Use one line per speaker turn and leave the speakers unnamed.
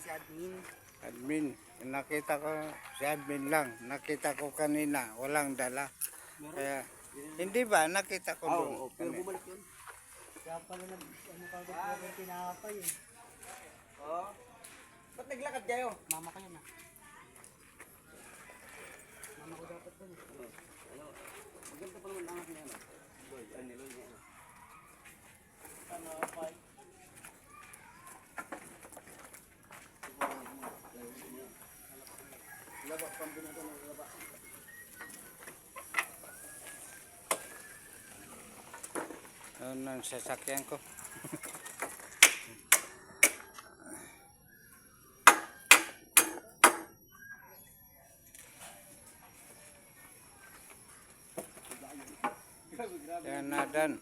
si admin.
Admin. Nakita ko, si admin lang. Nakita ko kanina, walang dala. Kaya, hindi ba? Nakita ko doon.
Pero bumalik yun. Kaya pala kagad ko yung tinapay eh. Oo. Ba't naglakad kayo? Mama ko yun ah. Mama ko dapat dun eh. Maganda pa naman ang akin yan. Lloyd, Lloyd yan. Ano, pay? Labak, pambina ito ng labak.
Doon ang sasakyan ko. Yan na dan.